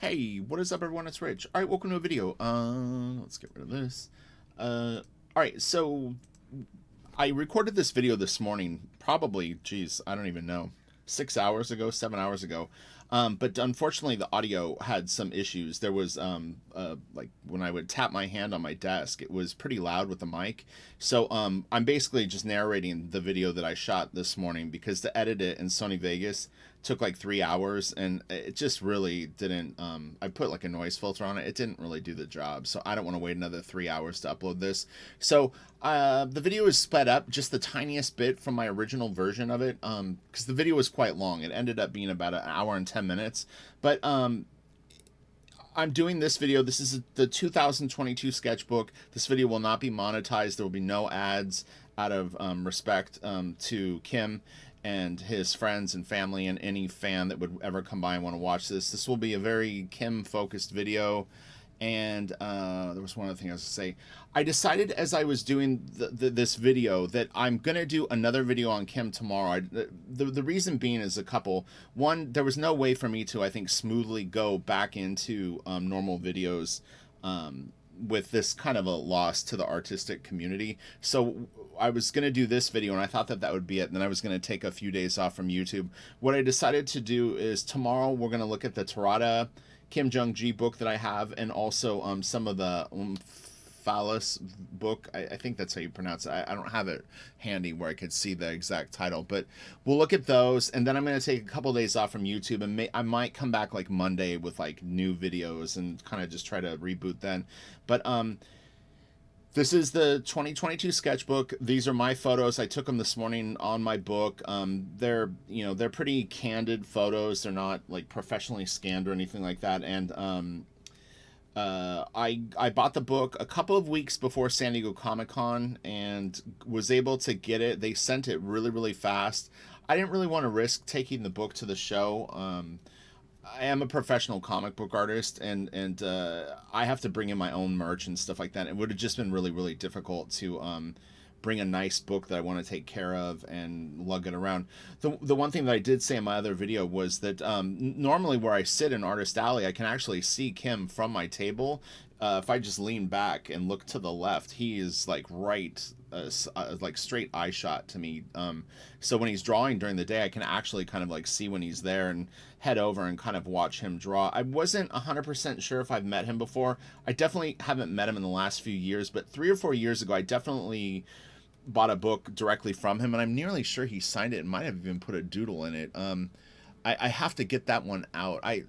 Hey, what is up, everyone? It's Rich. All right, welcome to a video. Let's get rid of this. All right, so I recorded this video this morning, probably, geez, I don't even know, 6 hours ago, 7 hours ago. But unfortunately, the audio had some issues. There was, like, when I would tap my hand on my desk, it was pretty loud with the mic. So I'm basically just narrating the video that I shot this morning because to edit it in Sony Vegas took like 3 hours, and it just really didn't. I put like a noise filter on it. It didn't really do the job, so I don't want to wait another 3 hours to upload this. So the video is sped up just the tiniest bit from my original version of it, because the video was quite long. It ended up being about an hour and 10 minutes, but I'm doing this video. This is the 2022 sketchbook. This video will not be monetized. There will be no ads out of respect to Kim and his friends and family and any fan that would ever come by and want to watch this. This will be a very Kim-focused video. And there was one other thing I was going to say. I decided as I was doing this video that I'm going to do another video on Kim tomorrow. The reason being is a couple. One, there was no way for me to, I think, smoothly go back into normal videos with this kind of a loss to the artistic community. So I was going to do this video, and I thought that that would be it. And then I was going to take a few days off from YouTube. What I decided to do is tomorrow we're going to look at the Tarada Kim Jung-gi book that I have, and also some of the Phallus book. I think that's how you pronounce it. I don't have it handy where I could see the exact title, but we'll look at those, and then I'm going to take a couple of days off from YouTube, and I might come back like Monday with like new videos and kind of just try to reboot then. But this is the 2022 sketchbook. These are my photos. I took them this morning on my book. They're pretty candid photos. They're not like professionally scanned or anything like that. And I bought the book a couple of weeks before San Diego Comic-Con and was able to get it. They sent it really, really fast. I didn't really want to risk taking the book to the show. I am a professional comic book artist, and I have to bring in my own merch and stuff like that. It would have just been really, really difficult to bring a nice book that I want to take care of and lug it around. The one thing that I did say in my other video was that normally where I sit in Artist Alley, I can actually see Kim from my table. If I just lean back and look to the left, he is like right, like straight eye shot to me. So when he's drawing during the day, I can actually kind of like see when he's there and head over and kind of watch him draw. I wasn't 100% sure if I've met him before. I definitely haven't met him in the last few years, but 3 or 4 years ago, I definitely bought a book directly from him, and I'm nearly sure he signed it and might have even put a doodle in it. I have to get that one out. I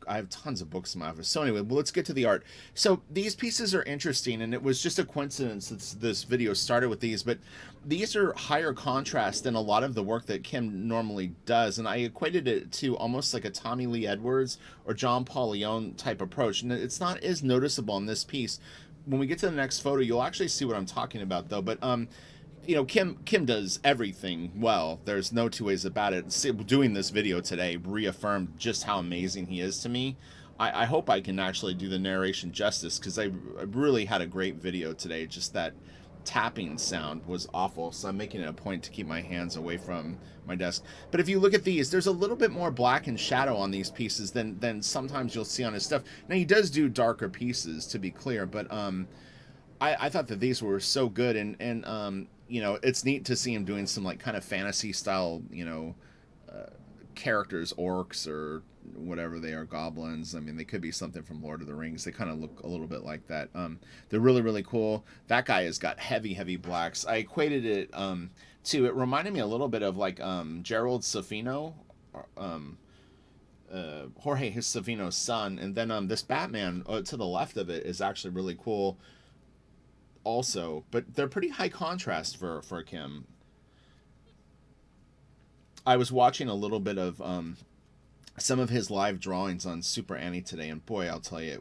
have tons of books in my office. So anyway, well, let's get to the art. So these pieces are interesting, and it was just a coincidence that this video started with these, but these are higher contrast than a lot of the work that Kim normally does, and I equated it to almost like a Tommy Lee Edwards or John Paul Leon type approach, and it's not as noticeable in this piece. When we get to the next photo, you'll actually see what I'm talking about, though. But Kim does everything well. There's no two ways about it. Doing this video today reaffirmed just how amazing he is to me. I hope I can actually do the narration justice, because I really had a great video today. Just that tapping sound was awful, so I'm making it a point to keep my hands away from my desk. But if you look at these, there's a little bit more black and shadow on these pieces than sometimes you'll see on his stuff. Now, he does do darker pieces, to be clear, but I thought that these were so good, and it's neat to see him doing some like kind of fantasy style, characters, orcs or whatever they are, goblins. I mean, they could be something from Lord of the Rings. They kind of look a little bit like that. They're really, really cool. That guy has got heavy, heavy blacks. I equated it to, it reminded me a little bit of like Gerald Savino, Jorge Savino's son. And then this Batman to the left of it is actually really cool also, but they're pretty high contrast for Kim. I was watching a little bit of some of his live drawings on Superani today, and boy, I'll tell you,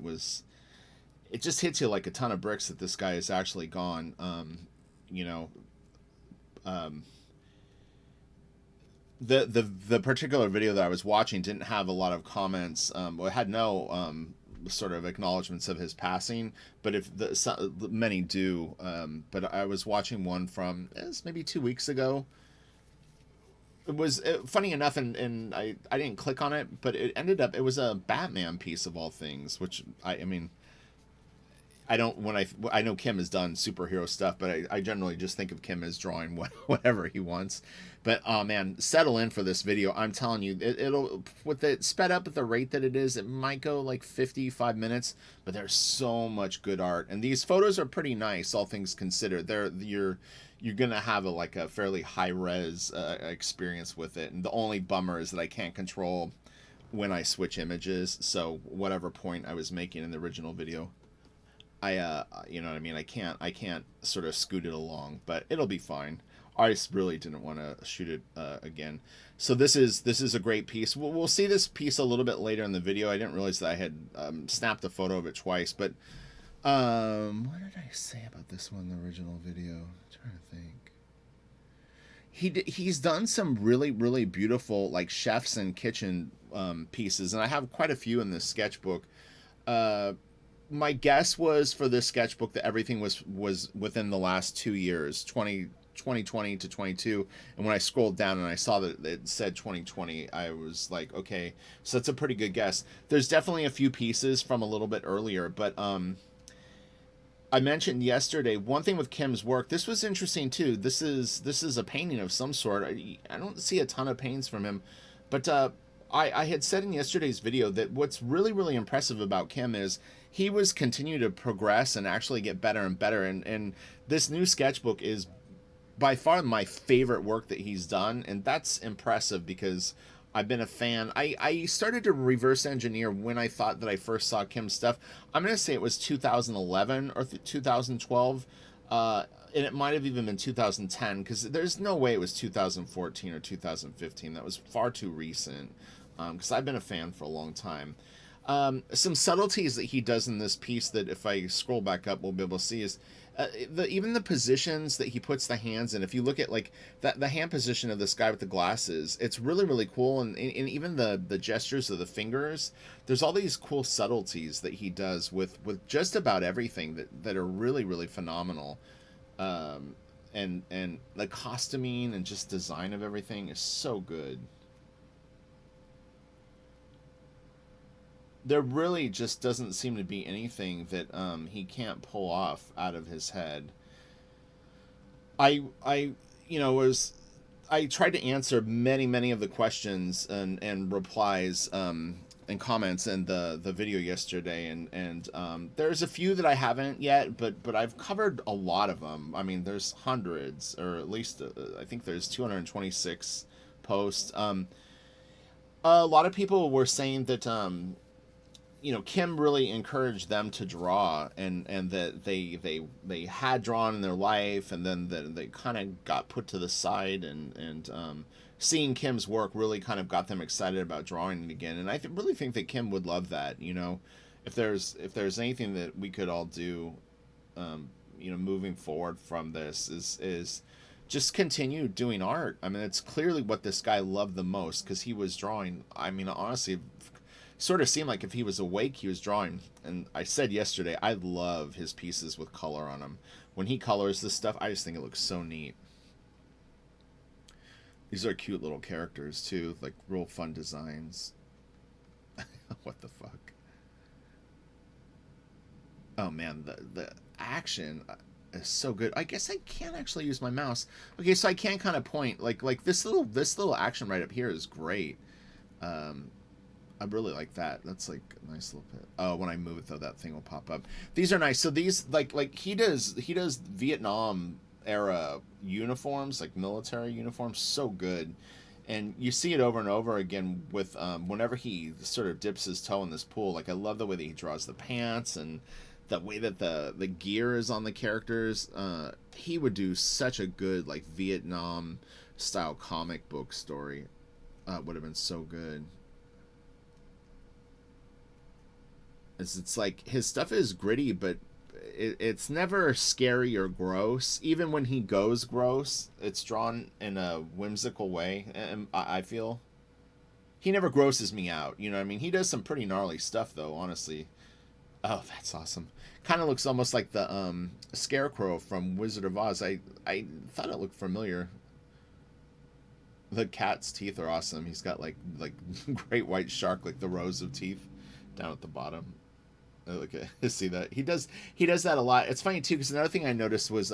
it just hits you like a ton of bricks that this guy is actually gone. The particular video that I was watching didn't have a lot of comments. It had no sort of acknowledgments of his passing, but many do. But I was watching one from maybe 2 weeks ago, it was funny enough, and I didn't click on it, but it ended up, it was a Batman piece of all things, which I mean, I don't, when I know Kim has done superhero stuff, but I generally just think of Kim as drawing whatever he wants. But oh man, settle in for this video. I'm telling you, it'll, with it sped up at the rate that it is, it might go like 55 minutes. But there's so much good art, and these photos are pretty nice, all things considered. You're gonna have like a fairly high res experience with it, and the only bummer is that I can't control when I switch images. So whatever point I was making in the original video, you know what I mean, I can't sort of scoot it along, but it'll be fine. I just really didn't want to shoot it again. So this is a great piece. We'll see this piece a little bit later in the video. I didn't realize that I had snapped a photo of it twice, but what did I say about this one in the original video? I'm trying to think. He's done some really beautiful like chefs and kitchen pieces, and I have quite a few in this sketchbook. My guess was for this sketchbook that everything was within the last 2 years, 2020 to 22. And when I scrolled down and I saw that it said 2020, I was like, okay, so that's a pretty good guess. There's definitely a few pieces from a little bit earlier, but I mentioned yesterday, one thing with Kim's work, this was interesting too. This is a painting of some sort. I don't see a ton of paintings from him, but I had said in yesterday's video that what's really impressive about Kim is he was continue to progress and actually get better and better. And this new sketchbook is by far my favorite work that he's done. And that's impressive because I've been a fan. I started to reverse engineer when I thought that I first saw Kim's stuff. I'm going to say it was 2011 or 2012. And it might have even been 2010 because there's no way it was 2014 or 2015. That was far too recent because I've been a fan for a long time. Some subtleties that he does in this piece that if I scroll back up, we'll be able to see is even the positions that he puts the hands in. If you look at like the hand position of this guy with the glasses, it's really cool. And even the gestures of the fingers, there's all these cool subtleties that he does with just about everything that are really phenomenal. And the costuming and just design of everything is so good. There really just doesn't seem to be anything that he can't pull off out of his head. I you know was I tried to answer many of the questions and replies and comments in the video yesterday, and there's a few that I haven't yet, but I've covered a lot of them. I mean, there's hundreds, or at least I think there's 226 posts. A lot of people were saying that you know, Kim really encouraged them to draw, and that they had drawn in their life, and then they kind of got put to the side, and seeing Kim's work really kind of got them excited about drawing it again. And I really think that Kim would love that. You know, if there's anything that we could all do, you know, moving forward from this is just continue doing art. I mean, it's clearly what this guy loved the most, because he was drawing. I mean, honestly, sort of seemed like if he was awake, he was drawing. And I said yesterday, I love his pieces with color on them. When he colors this stuff, I just think it looks so neat. These are cute little characters too, like real fun designs. What the fuck? Oh man, the action is so good. I guess I can't actually use my mouse. Okay, so I can kind of point like this little action right up here is great. I really like that. That's like a nice little bit. Oh, when I move it though, that thing will pop up. These are nice. So these like he does Vietnam era uniforms, like military uniforms, so good. And you see it over and over again with whenever he sort of dips his toe in this pool. Like I love the way that he draws the pants and the way that the gear is on the characters. He would do such a good like Vietnam style comic book story. Would have been so good. It's like his stuff is gritty, but it's never scary or gross. Even when he goes gross, it's drawn in a whimsical way. And I feel he never grosses me out. You know what I mean? He does some pretty gnarly stuff, though. Honestly. Oh, that's awesome. Kind of looks almost like the Scarecrow from Wizard of Oz. I thought it looked familiar. The cat's teeth are awesome. He's got like great white shark, like the rows of teeth down at the bottom. Okay, see that he does that a lot. It's funny too because another thing I noticed was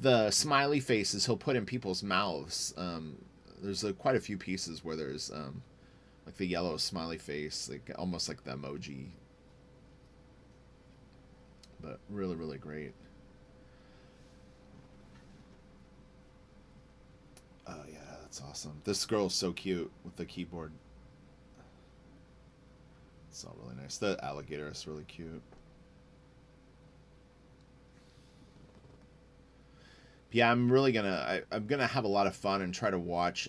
the smiley faces he'll put in people's mouths. There's quite a few pieces where there's like the yellow smiley face, like almost like the emoji. But really, really great. Oh yeah, that's awesome. This girl's so cute with the keyboard. It's all really nice. The alligator is really cute. Yeah, I'm gonna have a lot of fun and try to watch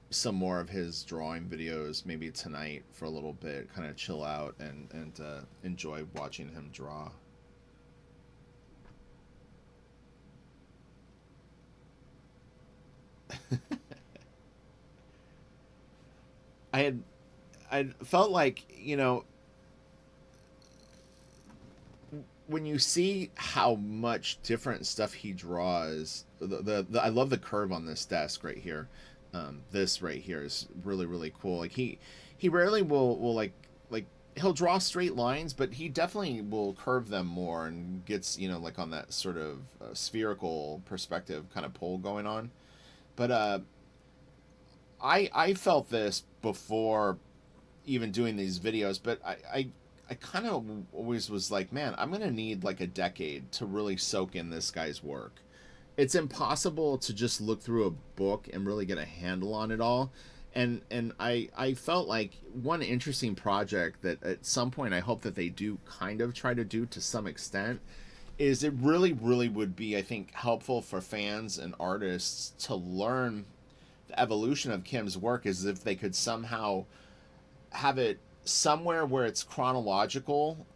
some more of his drawing videos maybe tonight for a little bit, kind of chill out and enjoy watching him draw. I had I felt like, when you see how much different stuff he draws, I love the curve on this desk right here. This right here is really, really cool. Like he rarely will like he'll draw straight lines, but he definitely will curve them more and gets, like on that sort of spherical perspective kind of pull going on. But I felt this before even doing these videos, but I kind of always was like, man, I'm gonna need like a decade to really soak in this guy's work. It's impossible to just look through a book and really get a handle on it all. And I felt like one interesting project that at some point I hope that they do kind of try to do to some extent is it really, really would be, I think, helpful for fans and artists to learn the evolution of Kim's work, as if they could somehow have it somewhere where it's chronological,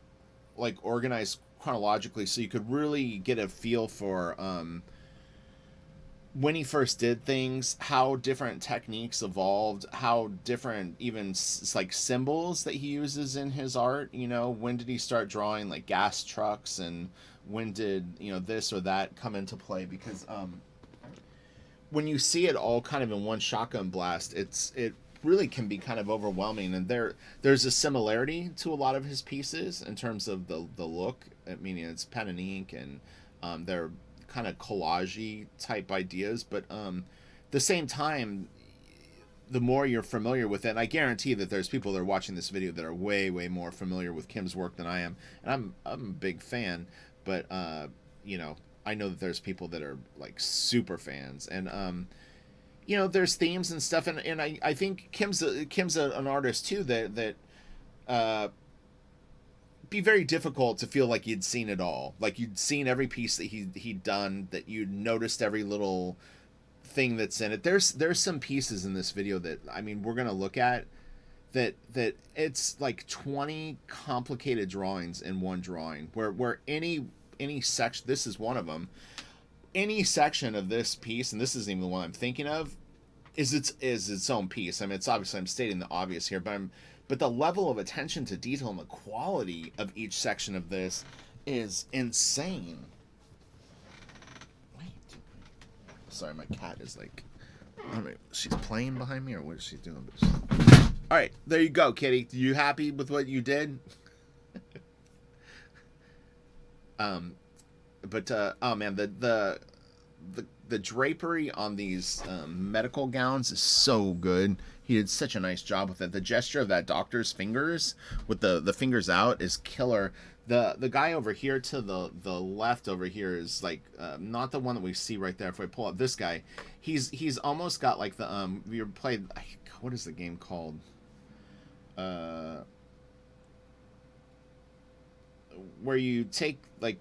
like organized chronologically, so you could really get a feel for when he first did things, how different techniques evolved, how different even like symbols that he uses in his art. When did he start drawing like gas trucks, and when did this or that come into play? Because when you see it all kind of in one shotgun blast, it really can be kind of overwhelming. And there's a similarity to a lot of his pieces in terms of the look. I mean, it's pen and ink, and they're kind of collagey type ideas, but the same time, the more you're familiar with it, and I guarantee that there's people that are watching this video that are way, way more familiar with Kim's work than I am, and I'm a big fan, but I know that there's people that are like super fans, and there's themes and stuff, and I think Kim's an artist too that uh, be very difficult to feel like you'd seen it all, like you'd seen every piece that he'd done, that you'd noticed every little thing that's in it. There's some pieces in this video that, I mean, we're gonna look at that it's like 20 complicated drawings in one drawing, where any section, this is one of them, any section of this piece, and this isn't even the one I'm thinking of, is its own piece. I mean, it's obviously, I'm stating the obvious here, but the level of attention to detail and the quality of each section of this is insane. Wait, sorry, my cat is like, I don't know, she's playing behind me, or what is she doing? All right, there you go, kitty. You happy with what you did? But oh man, the drapery on these medical gowns is so good. He did such a nice job with it. The gesture of that doctor's fingers with the fingers out is killer. The guy over here to the left over here is like not the one that we see right there. If we pull up this guy, he's almost got like the we played, what is the game called? Where you take like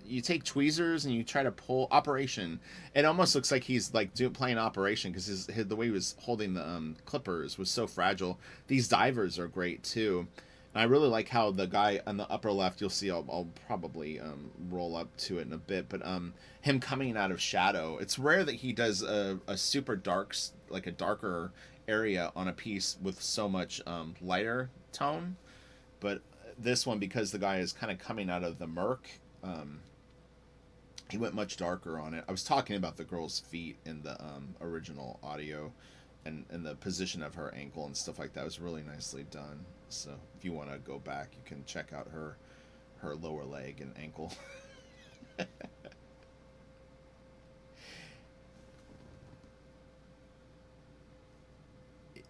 you take tweezers and you try to pull Operation. It almost looks like he's like playing Operation, because the way he was holding the clippers was so fragile. These divers are great too. And I really like how the guy on the upper left, you'll see, I'll probably roll up to it in a bit, but him coming out of shadow. It's rare that he does a super dark, like a darker area on a piece with so much lighter tone. But this one, because the guy is kind of coming out of the murk, he went much darker on it. I was talking about the girl's feet in the original audio. and the position of her ankle and stuff like that was really nicely done. So if you want to go back, you can check out her lower leg and ankle.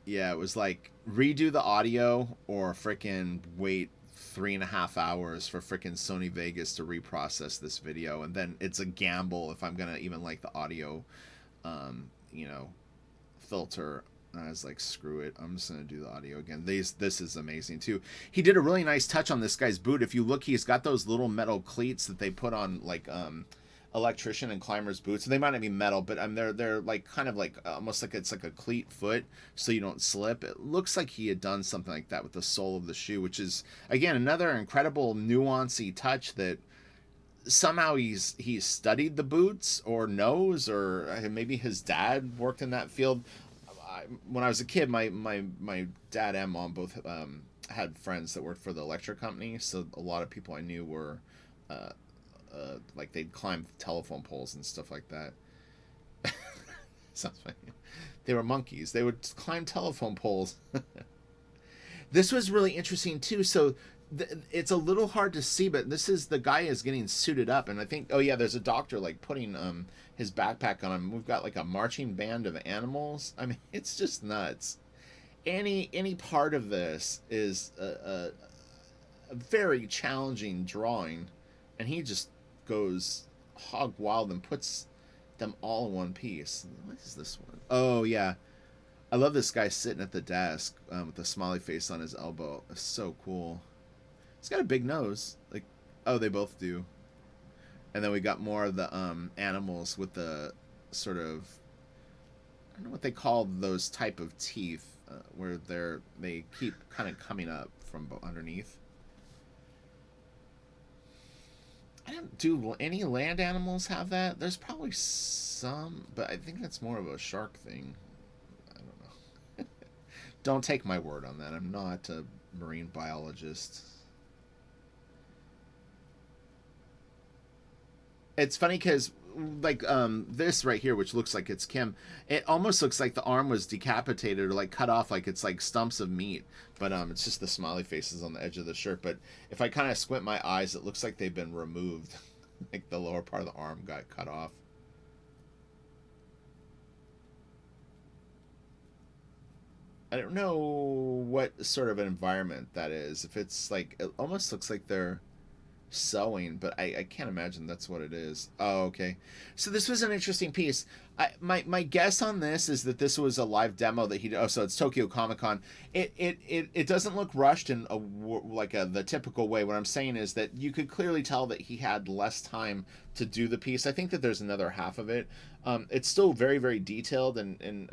Yeah, it was like redo the audio or frickin' wait 3.5 hours for frickin' Sony Vegas to reprocess this video, and then it's a gamble if I'm gonna even like the audio, you know, filter. I was like, screw it. I'm just gonna do the audio again. This is amazing too. He did a really nice touch on this guy's boot. If you look, he's got those little metal cleats that they put on like electrician and climbers boots. They might not be metal, but they're like kind of like almost like it's like a cleat foot, so you don't slip. It looks like he had done something like that with the sole of the shoe, which is again another incredible nuancy touch that somehow he's studied the boots or knows, or maybe his dad worked in that field. When I was a kid, my dad and mom both had friends that worked for the electric company, so a lot of people I knew were like they'd climb telephone poles and stuff like that. Sounds funny. They were monkeys. They would climb telephone poles. This was really interesting too. So it's a little hard to see, but this is the guy is getting suited up, and I think oh yeah, there's a doctor like putting his backpack on him. We've got like a marching band of animals. I mean, it's just nuts. Any part of this is a very challenging drawing, and he just goes hog wild and puts them all in one piece. What is this one? Oh yeah, I love this guy sitting at the desk with the smiley face on his elbow. It's so cool. He's got a big nose. Like, oh, they both do. And then we got more of the animals with the sort of, I don't know what they call those type of teeth where they keep kind of coming up from underneath. I don't do any land animals have that. There's probably some, but I think that's more of a shark thing. I don't know. Don't take my word on that. I'm not a marine biologist. It's funny because like this right here, which looks like it's Kim, it almost looks like the arm was decapitated or like cut off, like it's like stumps of meat, but it's just the smiley faces on the edge of the shirt. But if I kind of squint my eyes, it looks like they've been removed. Like the lower part of the arm got cut off. I don't know what sort of an environment that is. If it's like, it almost looks like they're sewing, but I can't imagine that's what it is. Oh, okay. So this was an interesting piece. My guess on this is that this was a live demo that he did. Oh, so it's Tokyo Comic Con. It doesn't look rushed in the typical way. What I'm saying is that you could clearly tell that he had less time to do the piece. I think that there's another half of it. It's still very, very detailed, and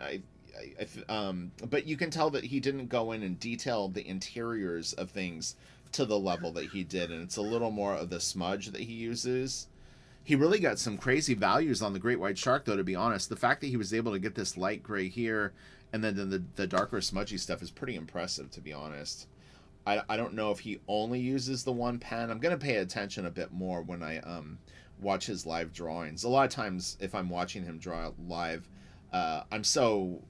but you can tell that he didn't go in and detail the interiors of things to the level that he did, and it's a little more of the smudge that he uses. He really got some crazy values on the great white shark, though, to be honest. The fact that he was able to get this light gray here and then the darker smudgy stuff is pretty impressive, to be honest. I don't know if he only uses the one pen. I'm going to pay attention a bit more when I watch his live drawings. A lot of times if I'm watching him draw live, I'm so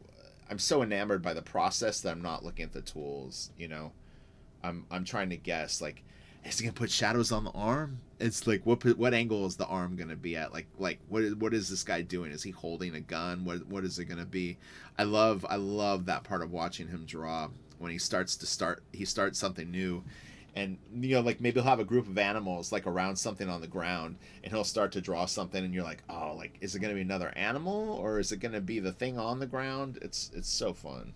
enamored by the process that I'm not looking at the tools, you know. I'm trying to guess, like, is he gonna put shadows on the arm? It's like what angle is the arm gonna be at? Like what is this guy doing? Is he holding a gun? What is it gonna be? I love that part of watching him draw when he starts something new, and you know, like maybe he'll have a group of animals like around something on the ground, and he'll start to draw something, and you're like, oh, like is it gonna be another animal or is it gonna be the thing on the ground? It's so fun.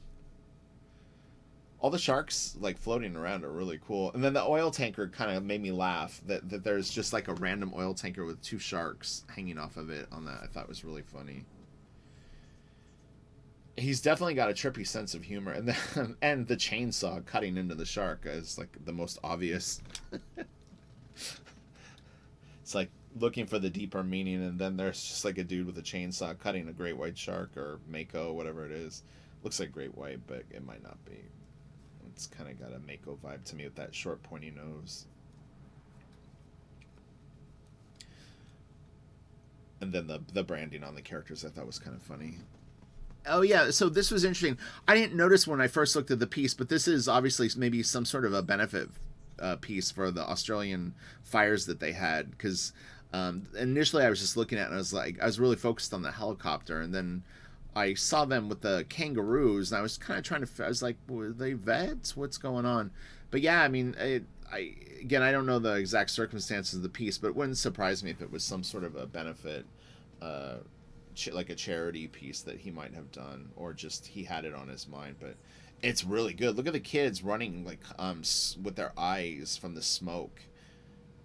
All the sharks like floating around are really cool, and then the oil tanker kind of made me laugh that there's just like a random oil tanker with two sharks hanging off of it on that. I thought was really funny. He's definitely got a trippy sense of humor, and and the chainsaw cutting into the shark is like the most obvious. It's like looking for the deeper meaning, and then there's just like a dude with a chainsaw cutting a great white shark or mako, whatever it is. Looks like great white, but it might not be. It's kind of got a mako vibe to me with that short pointy nose. And then the branding on the characters I thought was kind of funny. Oh yeah, so this was interesting. I didn't notice when I first looked at the piece, but this is obviously maybe some sort of a benefit piece for the Australian fires that they had. Because initially I was just looking at it and I was like, I was really focused on the helicopter, and then I saw them with the kangaroos, and I was kind of trying to. I was like, were they vets? What's going on? But yeah, I mean, I again, I don't know the exact circumstances of the piece, but it wouldn't surprise me if it was some sort of a benefit. Uh, like a charity piece that he might have done, or just he had it on his mind. But it's really good. Look at the kids running like with their eyes from the smoke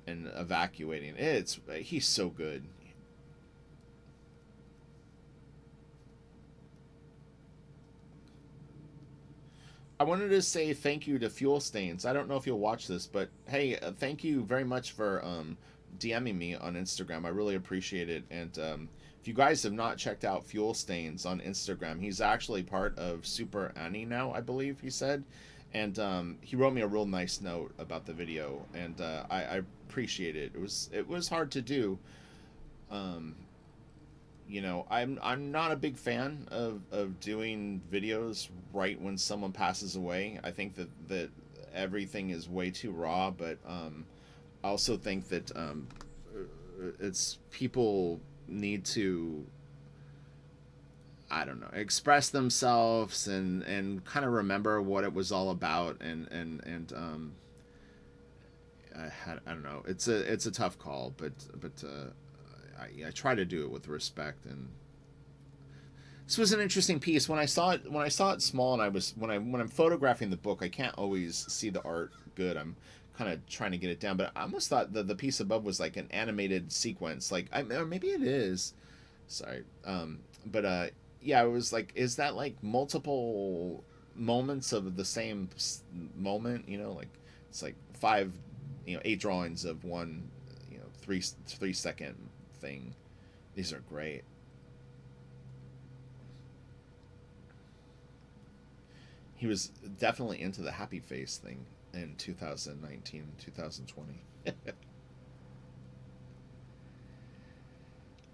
and evacuating. It's he's so good. I wanted to say thank you to Fuel Stains. I don't know if you'll watch this, but hey, thank you very much for DMing me on Instagram. I really appreciate it. And if you guys have not checked out Fuel Stains on Instagram, he's actually part of Superani now, I believe he said. And he wrote me a real nice note about the video, and I appreciate it. It was hard to do. Um, I'm not a big fan of doing videos right when someone passes away. I think that everything is way too raw, but I also think that it's people need to, I don't know, express themselves and kind of remember what it was all about, and I don't know, it's a tough call, but I try to do it with respect. And this was an interesting piece. When I saw it small, and I was when I'm photographing the book, I can't always see the art good. I'm kind of trying to get it down, but I almost thought the piece above was like an animated sequence, like or maybe it is. Sorry, but yeah, it was like, is that like multiple moments of the same moment? Like it's like five, eight drawings of one, 3 second thing. These are great. He was definitely into the happy face thing in 2019, 2020.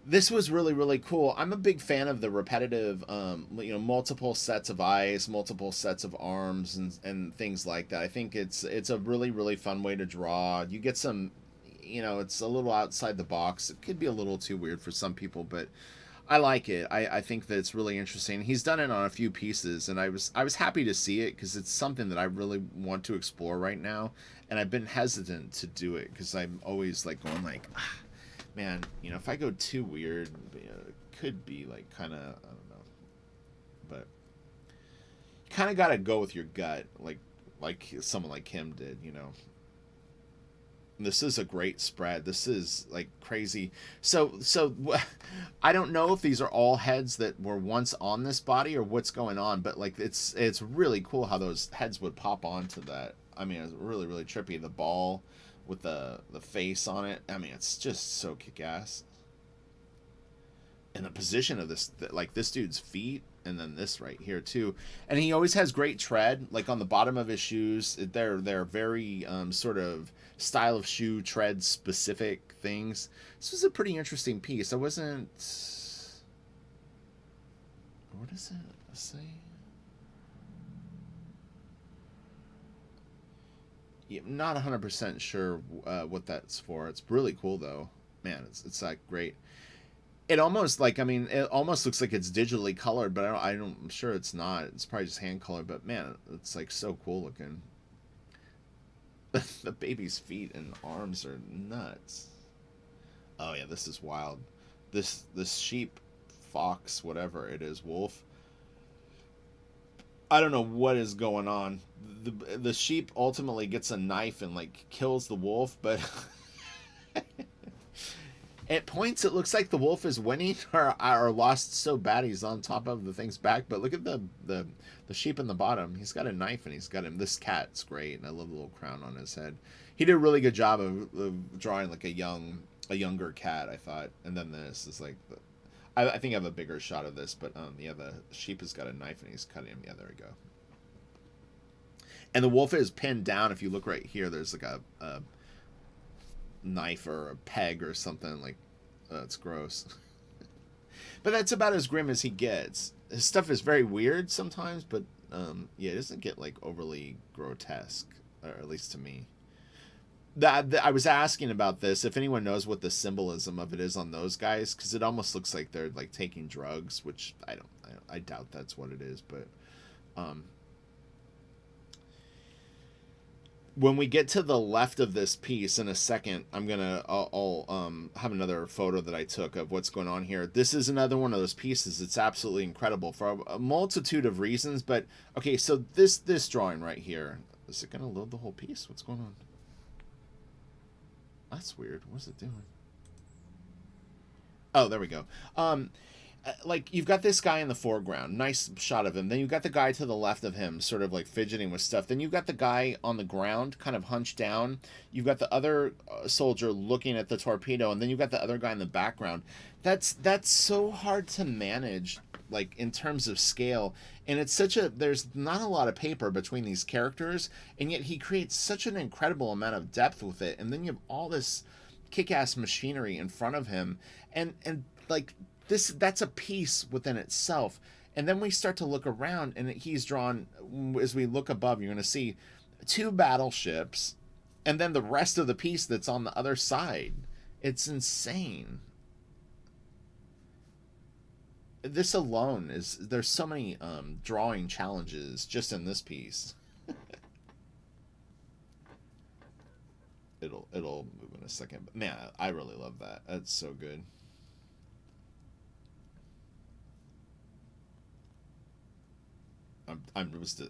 This was really really cool. I'm a big fan of the repetitive, multiple sets of eyes, multiple sets of arms, and things like that. I think it's a really really fun way to draw. You get some, it's a little outside the box. It could be a little too weird for some people, but I like it. I think that it's really interesting. He's done it on a few pieces, and I was happy to see it because it's something that I really want to explore right now, and I've been hesitant to do it because I'm always like going like, man, if I go too weird, it could be like kind of, I don't know, but you kind of got to go with your gut, like someone like him did. This is a great spread. This is like crazy. So I don't know if these are all heads that were once on this body or what's going on, but like it's really cool how those heads would pop onto that. I mean, it's really really trippy. The ball with the face on it. I mean, it's just so kick ass. And the position of this, like this dude's feet, and then this right here too. And he always has great tread, like on the bottom of his shoes. They're very sort of style of shoe tread specific things. This was a pretty interesting piece. I wasn't. What does it say? Yeah, not 100% sure what that's for. It's really cool though. Man, it's like great. It almost like, I mean, it almost looks like it's digitally colored, but I'm sure it's not. It's probably just hand colored, but man, it's like so cool looking. The baby's feet and arms are nuts. Oh yeah, this is wild. This sheep, fox, whatever it is, wolf. I don't know what is going on. The sheep ultimately gets a knife and like kills the wolf, but at points it looks like the wolf is winning or lost so bad he's on top of the thing's back. But look at the sheep in the bottom. He's got a knife and he's got him. This cat's great, and I love the little crown on his head. He did a really good job of drawing like a younger cat, I thought. And then this is like I think I have a bigger shot of this, but yeah, the sheep has got a knife and he's cutting him. Yeah, there we go. And the wolf is pinned down. If you look right here, there's like a knife or a peg or something like. It's gross. But that's about as grim as he gets. His stuff is very weird sometimes, but yeah, it doesn't get like overly grotesque, or at least to me. I was asking about this, if anyone knows what the symbolism of it is on those guys, because it almost looks like they're like taking drugs, which I doubt that's what it is. But um, when we get to the left of this piece in a second, I'll have another photo that I took of what's going on here. This is another one of those pieces. It's absolutely incredible for a multitude of reasons. But okay, so this drawing right here, is it gonna load the whole piece? What's going on? That's weird. What's it doing? Oh, there we go. Like, you've got this guy in the foreground, nice shot of him. Then you've got the guy to the left of him, sort of like fidgeting with stuff. Then you've got the guy on the ground, kind of hunched down. You've got the other soldier looking at the torpedo, and then you've got the other guy in the background. That's so hard to manage, like, in terms of scale. And it's there's not a lot of paper between these characters, and yet he creates such an incredible amount of depth with it. And then you have all this kick-ass machinery in front of him, and like, that's a piece within itself. And then we start to look around, and he's drawn, as we look above, you're going to see 2 battleships, and then the rest of the piece that's on the other side. It's insane. This alone there's so many drawing challenges just in this piece. It'll move in a second, but man, I really love that. That's so good. I was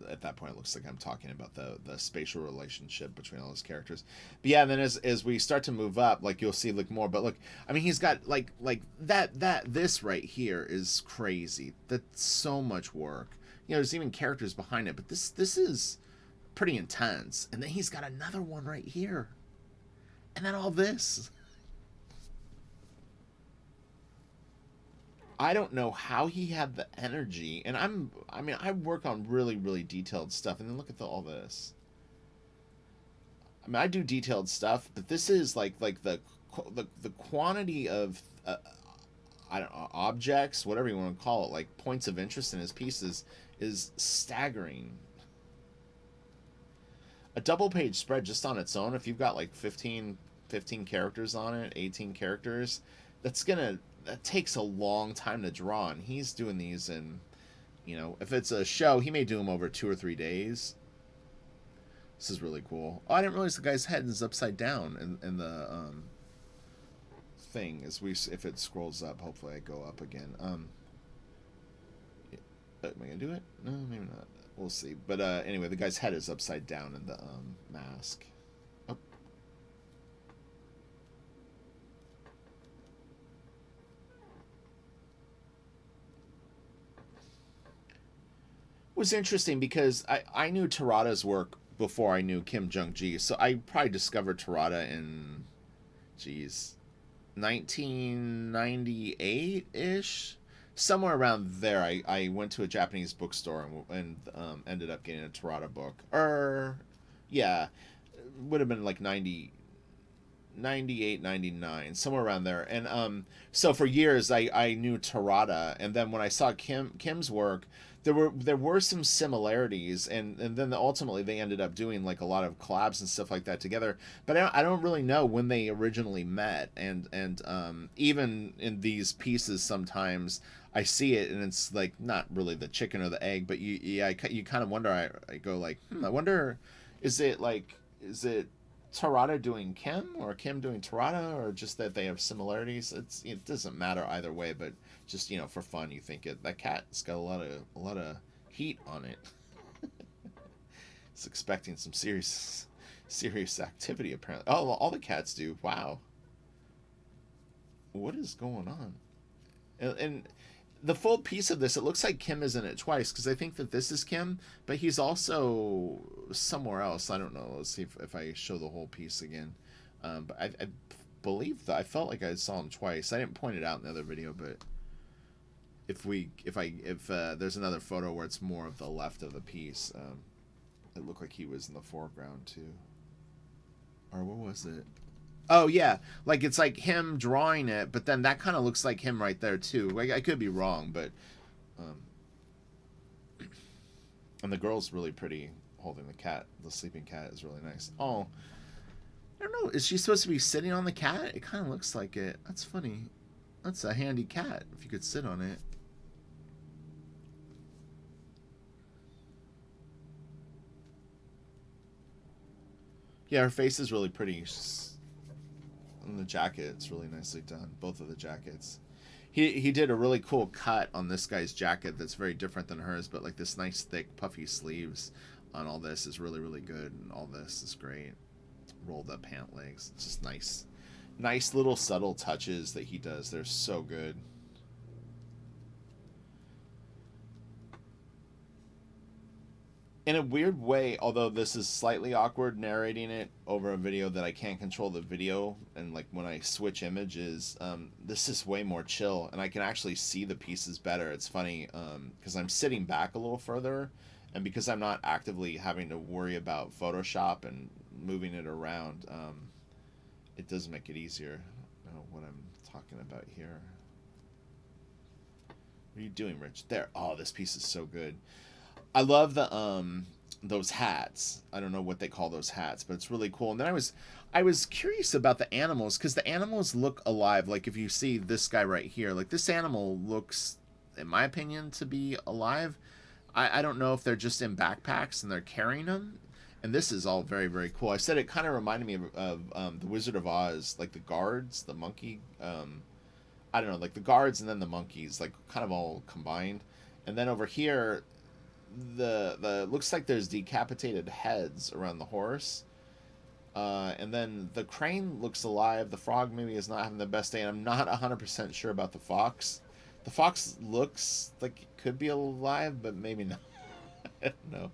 at that point. It looks like I'm talking about the spatial relationship between all those characters. But yeah, and then as we start to move up, like, you'll see like more. But look, I mean, he's got like this right here is crazy. That's so much work. You know, there's even characters behind it, but this is pretty intense. And then he's got another one right here, and then all this. I don't know how he had the energy, and I mean, I work on really, really detailed stuff, and then look at all this. I mean, I do detailed stuff, but this is like the quantity of I don't know, objects, whatever you want to call it, like points of interest in his pieces is staggering. A double page spread just on its own, if you've got like 15 characters on it, 18 characters, that takes a long time to draw, and he's doing these in, you know, if it's a show, he may do them over 2 or 3 days. This is really cool. Oh, I didn't realize the guy's head is upside down in the thing. If it scrolls up, hopefully I go up again. Am I gonna do it? No, maybe not. We'll see. But anyway, the guy's head is upside down in the mask. Oh. It was interesting because I knew Terada's work before I knew Kim Jung-gi, so I probably discovered Terada in, geez, 1998-ish? Somewhere around there. I went to a Japanese bookstore and ended up getting a Terada book. Yeah, would have been like 98, 99, somewhere around there. And so for years I knew Terada, and then when I saw Kim's work, there were some similarities, and then ultimately they ended up doing like a lot of collabs and stuff like that together. But I don't really know when they originally met, and even in these pieces sometimes I see it and it's like not really the chicken or the egg, but you kind of wonder. I go like, I wonder, is it Terada doing Kim, or Kim doing Terada, or just that they have similarities? It doesn't matter either way, but just, you know, for fun, you think that cat's got a lot of heat on it. It's expecting some serious activity apparently. Oh, all the cats do. Wow. What is going on? And the full piece of this, it looks like Kim is in it twice, because I think that this is Kim, but he's also somewhere else. I don't know. Let's see if I show the whole piece again. But I believe that I felt like I saw him twice. I didn't point it out in the other video, but if there's another photo where it's more of the left of the piece, it looked like he was in the foreground too. Or what was it? Oh yeah, like it's like him drawing it, but then that kind of looks like him right there too. Like I could be wrong, but um, and the girl's really pretty holding the cat. The sleeping cat is really nice. Oh, I don't know. Is she supposed to be sitting on the cat? It kind of looks like it. That's funny. That's a handy cat if you could sit on it. Yeah, her face is really pretty. And the jacket, it's really nicely done. Both of the jackets. He did a really cool cut on this guy's jacket that's very different than hers, but like this nice thick puffy sleeves on all this is really really good, and all this is great. Rolled up pant legs. It's just nice. Nice little subtle touches that he does. They're so good. In a weird way, although this is slightly awkward narrating it over a video that I can't control the video, and like when I switch images, this is way more chill, and I can actually see the pieces better. It's funny because I'm sitting back a little further, and because I'm not actively having to worry about Photoshop and moving it around, it does make it easier. I don't know what I'm talking about here. What are you doing, Rich? There. Oh, this piece is so good. I love the those hats. I don't know what they call those hats, but it's really cool. And then I was curious about the animals because the animals look alive. Like if you see this guy right here, like this animal looks, in my opinion, to be alive. I don't know if they're just in backpacks and they're carrying them. And this is all very very cool. I said it kind of reminded me of the Wizard of Oz, like the guards, the monkey. I don't know, like the guards and then the monkeys, like kind of all combined. And then over here, the looks like there's decapitated heads around the horse, and then the crane looks alive. The frog maybe is not having the best day, and I'm not 100% sure about the fox. The fox looks like it could be alive, but maybe not. I don't know.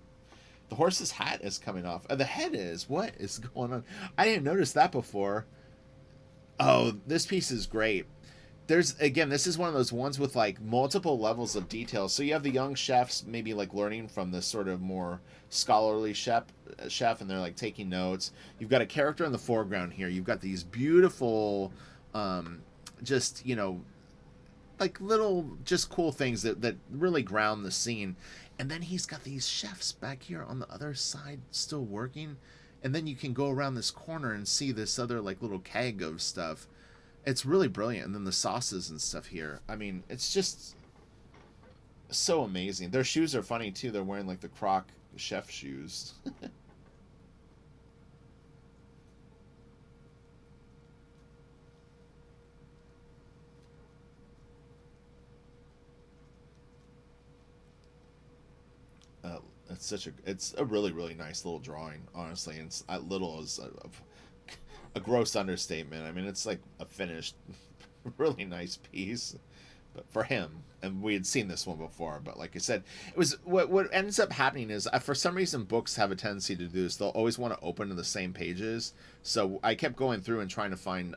The horse's hat is coming off. The head is. What is going on? I didn't notice that before. Oh, this piece is great. There's again, this is one of those ones with like multiple levels of detail. So you have the young chefs maybe like learning from this sort of more scholarly chef, and they're like taking notes. You've got a character in the foreground here. You've got these beautiful, just like little just cool things that really ground the scene. And then he's got these chefs back here on the other side still working. And then you can go around this corner and see this other like little keg of stuff. It's really brilliant. And then the sauces and stuff here. I mean, it's just so amazing. Their shoes are funny too. They're wearing like the Croc chef shoes. uh, it's a really really nice little drawing, honestly. And it's, little is a gross understatement. I mean, it's like a finished, really nice piece, but for him, and we had seen this one before. But like I said, it was what ends up happening is for some reason books have a tendency to do this. They'll always want to open to the same pages. So I kept going through and trying to find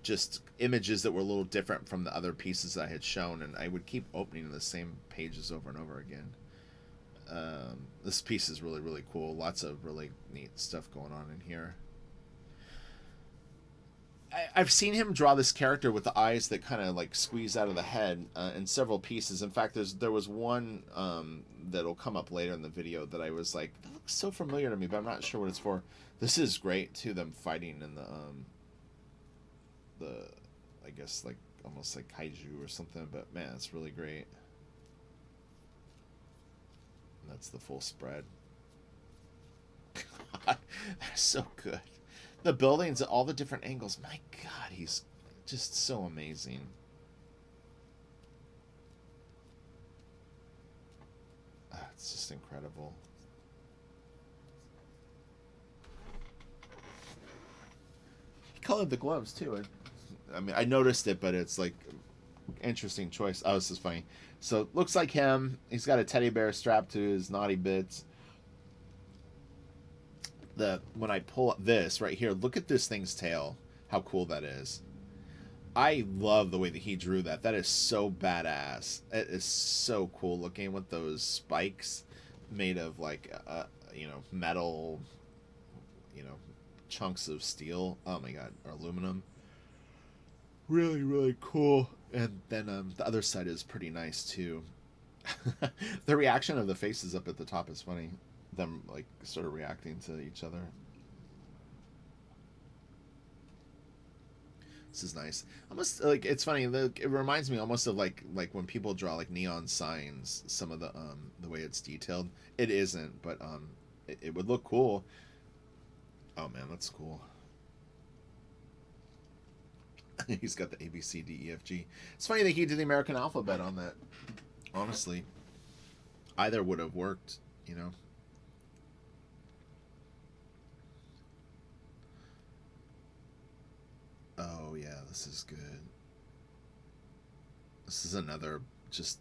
just images that were a little different from the other pieces that I had shown, and I would keep opening the same pages over and over again. This piece is really really cool. Lots of really neat stuff going on in here. I've seen him draw this character with the eyes that kind of like squeeze out of the head in several pieces. In fact, there was one that'll come up later in the video that I was like, that looks so familiar to me, but I'm not sure what it's for. This is great too. Them fighting in the I guess like almost like kaiju or something. But man, it's really great. And that's the full spread. That's so good. The buildings at all the different angles. My God, he's just so amazing. It's just incredible. He colored the gloves too. I mean, I noticed it, but it's like interesting choice. Oh, this is funny. So looks like him. He's got a teddy bear strapped to his naughty bits. When I pull up this right here, look at this thing's tail. How cool that is. I love the way that he drew that. That is so badass. It is so cool looking with those spikes made of like metal, you know, chunks of steel. Oh my god, or aluminum. Really, really cool. And then the other side is pretty nice too. The reaction of the faces up at the top is funny. Them like sort of reacting to each other. This is nice. Almost like it's funny. It reminds me almost of like when people draw like neon signs. Some of the way it's detailed. It isn't, but it would look cool. Oh man, that's cool. He's got the A B C D E F G. It's funny that he did the American alphabet on that. Honestly, either would have worked. You know. Oh yeah, this is good. This is another just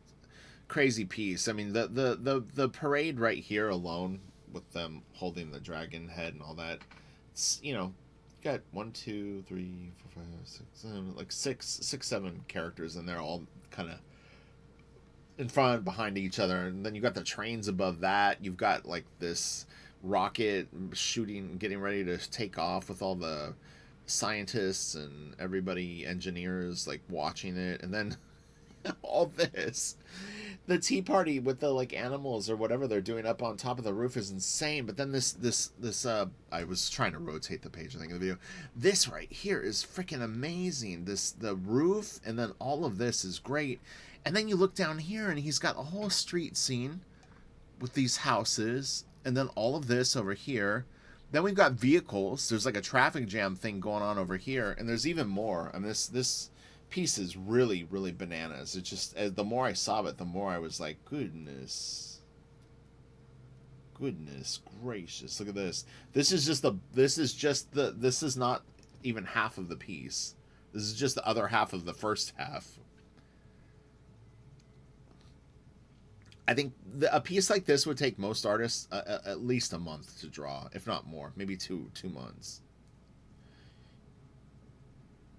crazy piece. I mean, the parade right here alone with them holding the dragon head and all that. It's, you know, got 1, 2, 3, 4, 5, 6, 7, like six, 7 characters, and they're all kind of in front, behind each other, and then you got the trains above that. You've got like this rocket shooting, getting ready to take off with all the scientists and everybody, engineers, like watching it, and then all this. The tea party with the like animals or whatever they're doing up on top of the roof is insane. But then this I was trying to rotate the page, I think, of the video. This right here is freaking amazing. The roof, and then all of this is great. And then you look down here and he's got a whole street scene with these houses, and then all of this over here. Then we've got vehicles. There's like a traffic jam thing going on over here, and there's even more. I mean, this piece is really, really bananas. It just, the more I saw it, the more I was like, goodness gracious, look at this. This is not even half of the piece. This is just the other half of the first half. I think a piece like this would take most artists at least a month to draw, if not more, maybe two months.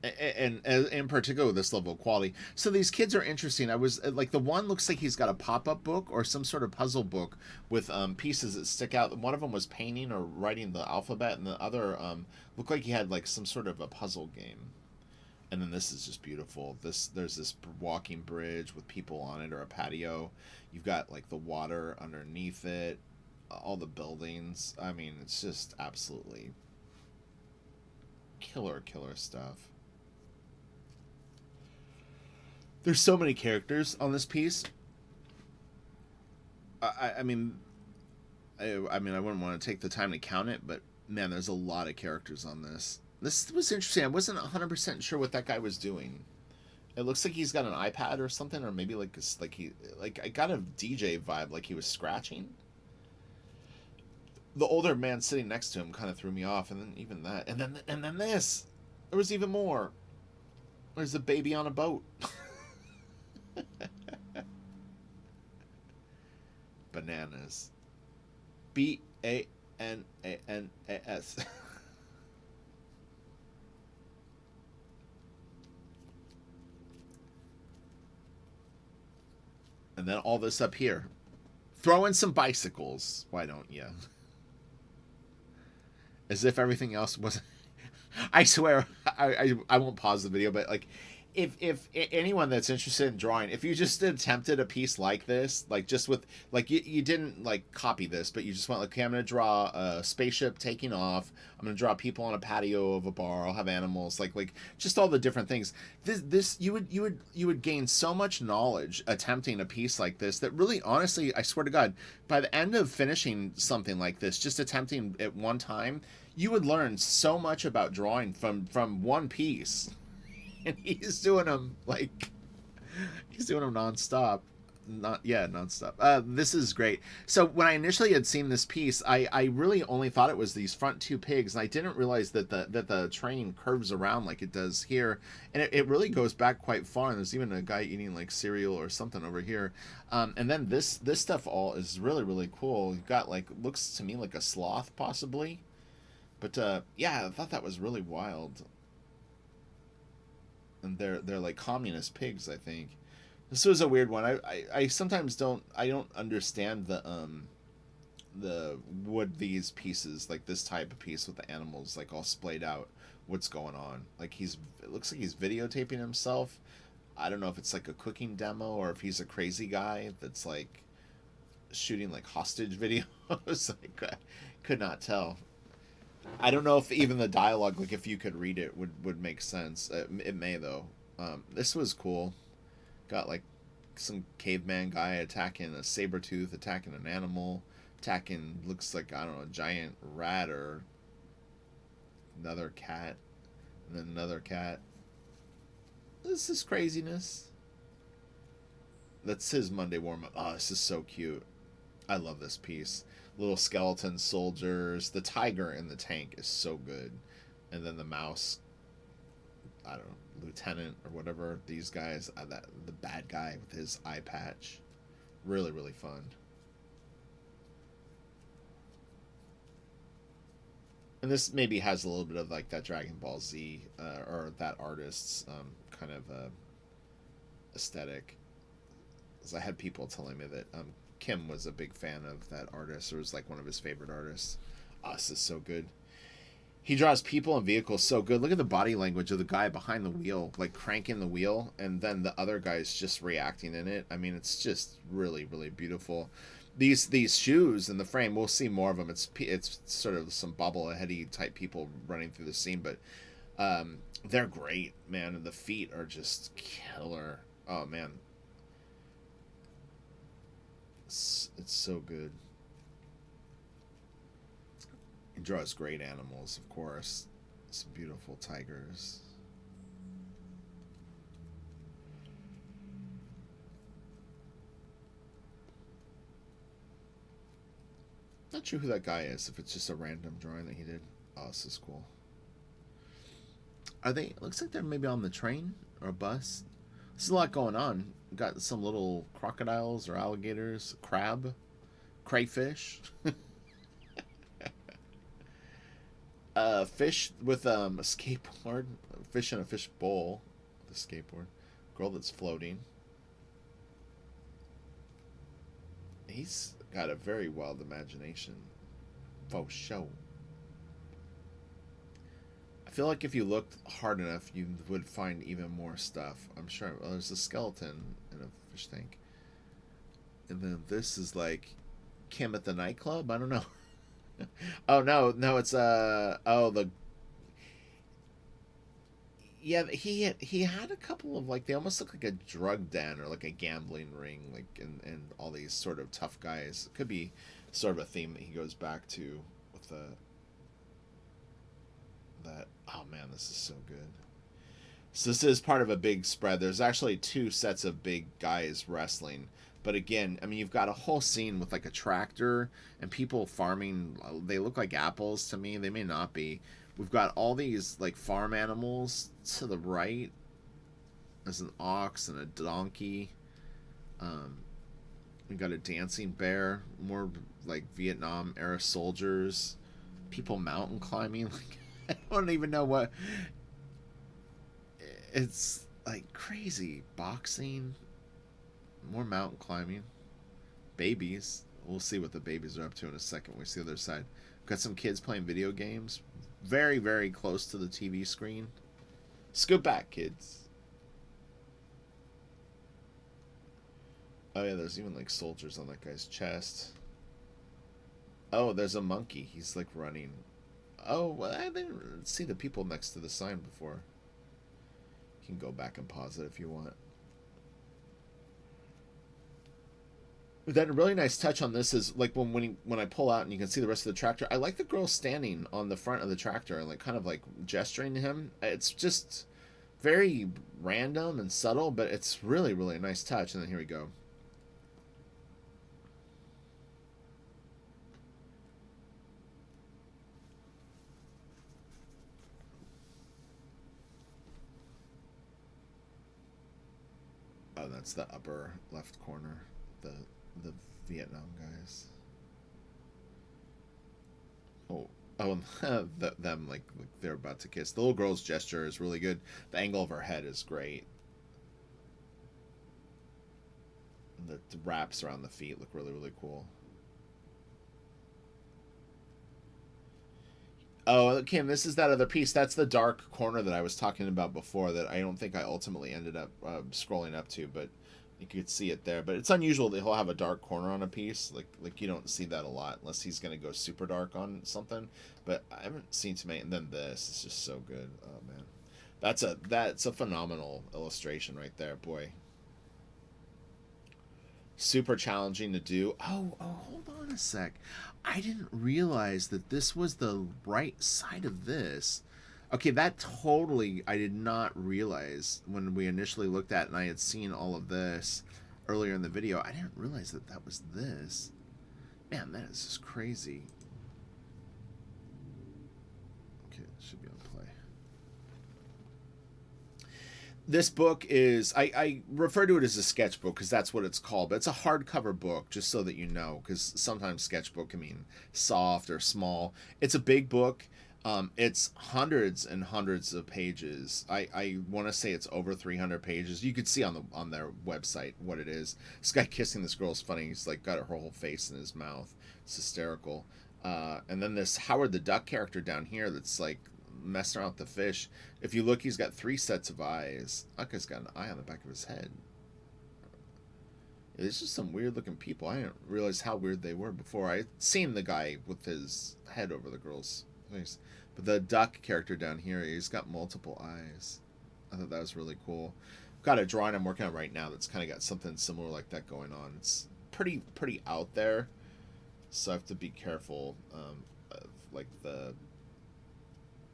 And in particular with this level of quality. So these kids are interesting. I was like, the one looks like he's got a pop-up book or some sort of puzzle book with pieces that stick out. One of them was painting or writing the alphabet, and the other looked like he had like some sort of a puzzle game. And then this is just beautiful. There's this walking bridge with people on it, or a patio. You've got like the water underneath it, all the buildings. I mean, it's just absolutely killer stuff. There's so many characters on this piece. I mean, I wouldn't want to take the time to count it, but man, there's a lot of characters on this. This was interesting. I wasn't 100% sure what that guy was doing. It looks like he's got an iPad or something, or maybe like I got a DJ vibe, like he was scratching. The older man sitting next to him kind of threw me off, and then even that, and then this. There was even more. There's a baby on a boat. Bananas. Bananas. And then all this up here. Throw in some bicycles. Why don't you? As if everything else wasn't. I swear, I won't pause the video, but like, if anyone that's interested in drawing, if you just attempted a piece like this, like just with, like you didn't like copy this, but you just went like, okay, I'm going to draw a spaceship taking off. I'm going to draw people on a patio of a bar. I'll have animals, like just all the different things. This you would gain so much knowledge attempting a piece like this that really, honestly, I swear to God, by the end of finishing something like this, just attempting it one time, you would learn so much about drawing from one piece. And he's doing them nonstop. Nonstop. This is great. So when I initially had seen this piece, I really only thought it was these front two pigs, and I didn't realize that the train curves around like it does here, and it really goes back quite far. And there's even a guy eating like cereal or something over here, and then this stuff all is really, really cool. You've got like, looks to me like a sloth possibly, but yeah, I thought that was really wild. And they're like communist pigs, I think. This was a weird one. I sometimes don't understand the would these pieces, like this type of piece with the animals like all splayed out, what's going on. Like it looks like he's videotaping himself. I don't know if it's like a cooking demo or if he's a crazy guy that's like shooting like hostage videos. Like, I could not tell. I don't know if even the dialogue, like if you could read it, would make sense. It may though. This was cool. Got like some caveman guy attacking a saber tooth, attacking an animal, attacking looks like, I don't know, a giant rat or another cat, and then another cat. This is craziness. That's his Monday warm up. Oh, this is so cute. I love this piece. Little skeleton soldiers. The tiger in the tank is so good. And then the mouse, I don't know, lieutenant or whatever. These guys, the bad guy with his eye patch. Really, really fun. And this maybe has a little bit of like that Dragon Ball Z or that artist's kind of aesthetic. Because I had people telling me that Kim was a big fan of that artist, or was like one of his favorite artists. Oh, this is so good. He draws people and vehicles so good. Look at the body language of the guy behind the wheel, like cranking the wheel, and then the other guy's just reacting in it. I mean, it's just really, really beautiful. These shoes in the frame, we'll see more of them. It's sort of some bobbleheady type people running through the scene, but they're great, man. And the feet are just killer. Oh man, it's so good. He draws great animals, of course. Some beautiful tigers. Not sure who that guy is, if it's just a random drawing that he did. Oh, this is cool. Are they? Looks like they're maybe on the train or a bus. There's a lot going on. Got some little crocodiles or alligators, crab, crayfish. Fish with a skateboard, fish in a fish bowl with a skateboard, girl that's floating. He's got a very wild imagination. Faux show. I feel like if you looked hard enough, you would find even more stuff. I'm sure. Well, there's a skeleton in a fish tank, and then this is like Kim at the nightclub. I don't know. Oh no, it's oh the yeah, he had a couple of like, they almost look like a drug den or like a gambling ring, like, and all these sort of tough guys. It could be sort of a theme that he goes back to with the that. Oh man, this is so good. So this is part of a big spread. There's actually two sets of big guys wrestling. But again, I mean, you've got a whole scene with like a tractor and people farming. They look like apples to me. They may not be. We've got all these like farm animals to the right. There's an ox and a donkey. Um, we got a dancing bear. More like Vietnam era soldiers. People mountain climbing. Like, I don't even know what. It's like crazy. Boxing. More mountain climbing. Babies. We'll see what the babies are up to in a second when we see the other side. Got some kids playing video games. Very, very close to the TV screen. Scoot back, kids. Oh yeah, there's even like soldiers on that guy's chest. Oh, there's a monkey. He's like running. Oh, well, I didn't see the people next to the sign before. You can go back and pause it if you want. Then a really nice touch on this is like when I pull out and you can see the rest of the tractor. I like the girl standing on the front of the tractor and like kind of like gesturing to him. It's just very random and subtle, but it's really, really a nice touch. And then here we go. Oh, that's the upper left corner. The Vietnam guys. Oh, oh, them like they're about to kiss. The little girl's gesture is really good. The angle of her head is great. And the wraps around the feet look really, really cool. Oh, Kim, this is that other piece. That's the dark corner that I was talking about before that I don't think I ultimately ended up scrolling up to, but you could see it there. But it's unusual that he'll have a dark corner on a piece. Like you don't see that a lot unless he's going to go super dark on something. But I haven't seen too many. And then this is just so good. Oh, man. That's a phenomenal illustration right there, boy. Super challenging to do. Oh, hold on a sec. I didn't realize that this was the right side of this. Okay, that totally I did not realize when we initially looked at it and I had seen all of this earlier in the video. I didn't realize that that was this. Man, that is just crazy. Okay, it should be on play. This book is, I refer to it as a sketchbook because that's what it's called, but it's a hardcover book, just so that you know, because sometimes sketchbook can mean soft or small. It's a big book. It's hundreds and hundreds of pages. I want to say it's over 300 pages. You could see on their website what it is. This guy kissing this girl is funny. He's like got her whole face in his mouth. It's hysterical. And then this Howard the Duck character down here that's like messing around with the fish. If you look, he's got 3 sets of eyes. That guy's got an eye on the back of his head. There's just some weird looking people. I didn't realize how weird they were before. I'd seen the guy with his head over the girl's face. But the duck character down here, he's got multiple eyes. I thought that was really cool. I've got a drawing I'm working on right now that's kind of got something similar like that going on. It's pretty out there, so I have to be careful of like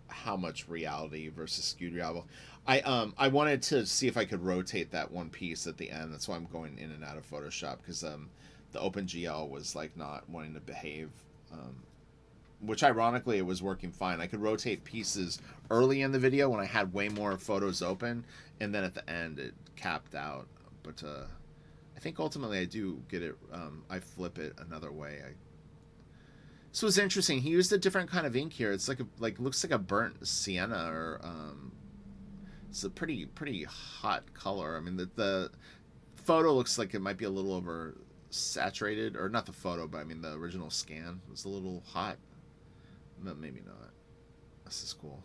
how much reality versus skewed reality. I wanted to see if I could rotate that one piece at the end. That's why I'm going in and out of Photoshop, because the OpenGL was like not wanting to behave. Which ironically it was working fine. I could rotate pieces early in the video when I had way more photos open, and then at the end it capped out. But I think ultimately I do get it. I flip it another way. This was interesting. He used a different kind of ink here. It's like looks like a burnt sienna, or it's a pretty hot color. I mean the photo looks like it might be a little over saturated, or not the photo, but I mean the original scan was a little hot. But maybe not. This is cool.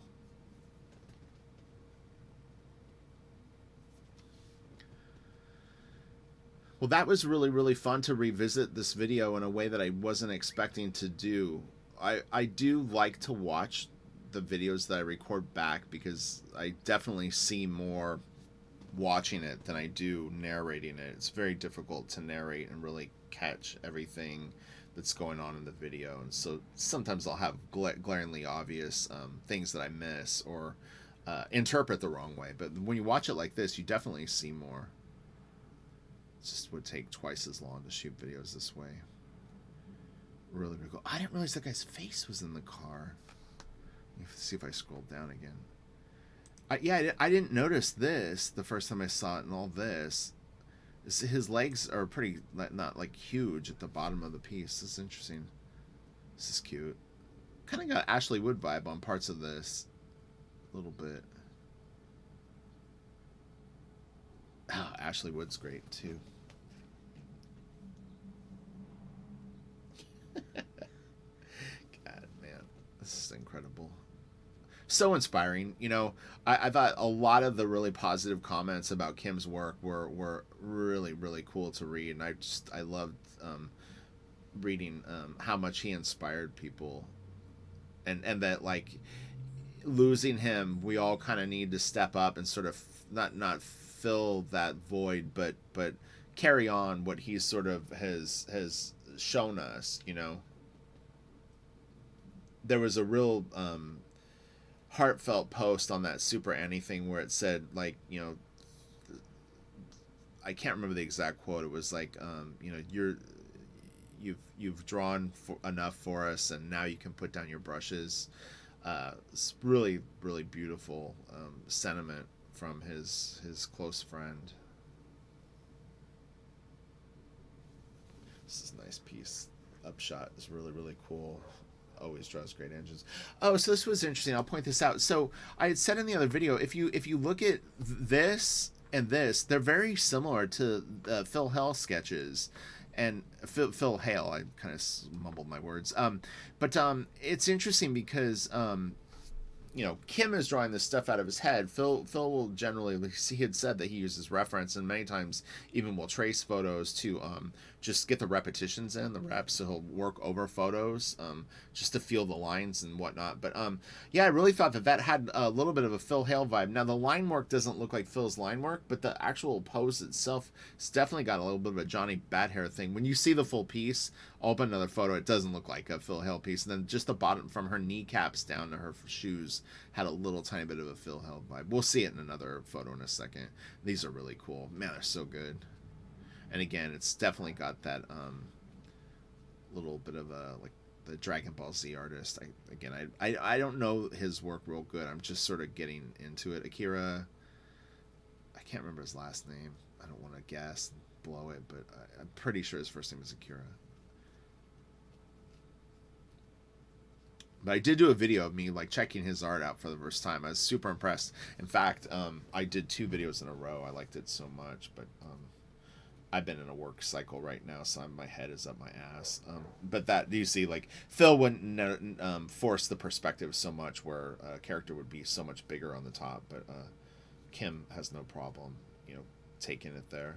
Well, that was really fun to revisit this video in a way that I wasn't expecting to do. I do like to watch the videos that I record back, because I definitely see more watching it than I do narrating it. It's very difficult to narrate and really catch everything that's going on in the video, and so sometimes I'll have glaringly obvious things that I miss or interpret the wrong way. But when you watch it like this, you definitely see more. It just would take twice as long to shoot videos this way. Really cool. I didn't realize that guy's face was in the car. Let me see if I scroll down again. I didn't notice this the first time I saw it, and all this. His legs are pretty, not like huge at the bottom of the piece. This is interesting. This is cute. Kind of got Ashley Wood vibe on parts of this. A little bit. Oh, Ashley Wood's great too. God, man. This is incredible. So inspiring. You know, I thought a lot of the really positive comments about Kim's work were really cool to read, and I loved reading how much he inspired people, and that like losing him, we all kind of need to step up and sort of not fill that void, but carry on what he sort of has shown us. You know, there was a real heartfelt post on that Superani thing where it said, like, you know, I can't remember the exact quote. It was like, you know, you've drawn enough for us, and now you can put down your brushes. It's really beautiful sentiment from his close friend. This is a nice piece. Upshot is really cool. Always draws great engines. Oh, so this was interesting. I'll point this out. So I had said in the other video, if you look at this and this, they're very similar to Phil Hell sketches, and Phil Hale. I kind of mumbled my words. But it's interesting because you know, Kim is drawing this stuff out of his head. Phil will generally, he had said that he uses reference, and many times even will trace photos to just get the repetitions in, the reps. So he'll work over photos just to feel the lines and whatnot. But yeah, I really thought that had a little bit of a Phil Hale vibe. Now the line work doesn't look like Phil's line work, but the actual pose itself, it's definitely got a little bit of a Johnny Badhair thing. When you see the full piece, I'll open another photo. It doesn't look like a Phil Hale piece. And then just the bottom from her kneecaps down to her shoes had a little tiny bit of a Phil Hale vibe. We'll see it in another photo in a second. These are really cool. Man, they're so good. And again, it's definitely got that little bit of a, like, the Dragon Ball Z artist. I don't know his work real good. I'm just sort of getting into it. Akira, I can't remember his last name. I don't want to guess and blow it, but I'm pretty sure his first name is Akira. But I did do a video of me like checking his art out for the first time. I was super impressed. In fact, I did 2 videos in a row. I liked it so much, but I've been in a work cycle right now, so my head is up my ass. But that, you see, like, Phil wouldn't force the perspective so much where a character would be so much bigger on the top, but Kim has no problem, you know, taking it there.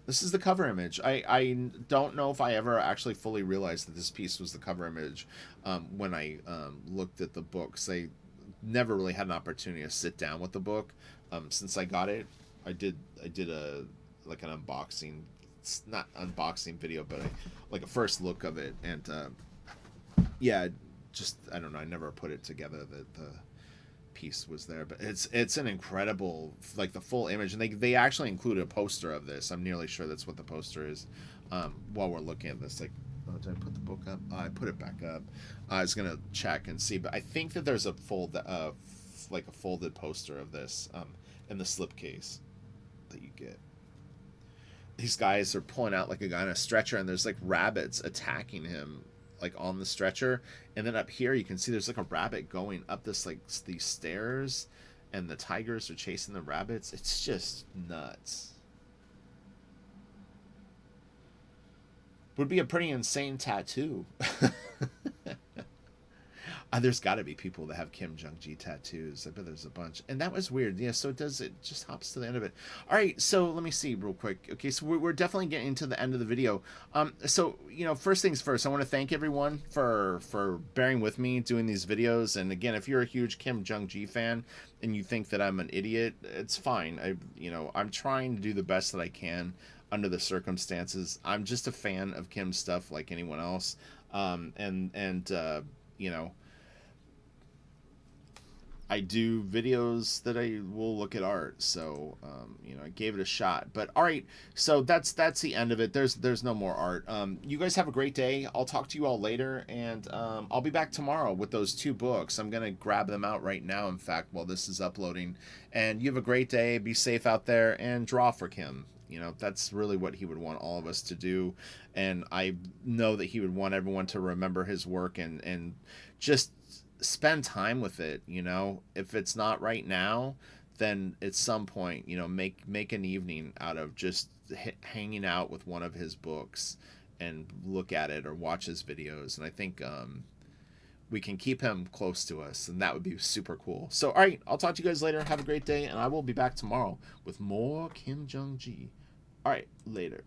This is the cover image. I don't know if I ever actually fully realized that this piece was the cover image when I looked at the books. I never really had an opportunity to sit down with the book. Since I got it, I did a like an unboxing, not unboxing video, but like a first look of it, and yeah, just I don't know. I never put it together that the piece was there, but it's an incredible, like, the full image, and they actually included a poster of this. I'm nearly sure that's what the poster is. While we're looking at this, like, oh, did I put the book up? I put it back up. I was gonna check and see, but I think that there's a like a folded poster of this in the slipcase that you get. These guys are pulling out like a guy on a stretcher, and there's like rabbits attacking him, like, on the stretcher. And then up here you can see there's like a rabbit going up this, like, these stairs, and the tigers are chasing the rabbits. It's just nuts. Would be a pretty insane tattoo. There's got to be people that have Kim Jung-gi tattoos. I bet there's a bunch. And that was weird. Yeah, so it just hops to the end of it. All right, so let me see real quick. Okay, so we're definitely getting to the end of the video. So, you know, first things first, I want to thank everyone for bearing with me doing these videos. And again, if you're a huge Kim Jung-gi fan and you think that I'm an idiot, it's fine. I'm trying to do the best that I can under the circumstances. I'm just a fan of Kim's stuff like anyone else. You know, I do videos that I will look at art, so you know, I gave it a shot. But all right, so that's the end of it. There's no more art. You guys have a great day. I'll talk to you all later, and I'll be back tomorrow with those 2 books. I'm gonna grab them out right now, in fact, while this is uploading. And you have a great day. Be safe out there, and draw for Kim. You know, that's really what he would want all of us to do, and I know that he would want everyone to remember his work and just spend time with it. You know, if it's not right now, then at some point, you know, make an evening out of just hanging out with one of his books and look at it or watch his videos. And I think we can keep him close to us, and that would be super cool. So all right, I'll talk to you guys later. Have a great day, and I will be back tomorrow with more Kim Jung-gi. All right, later.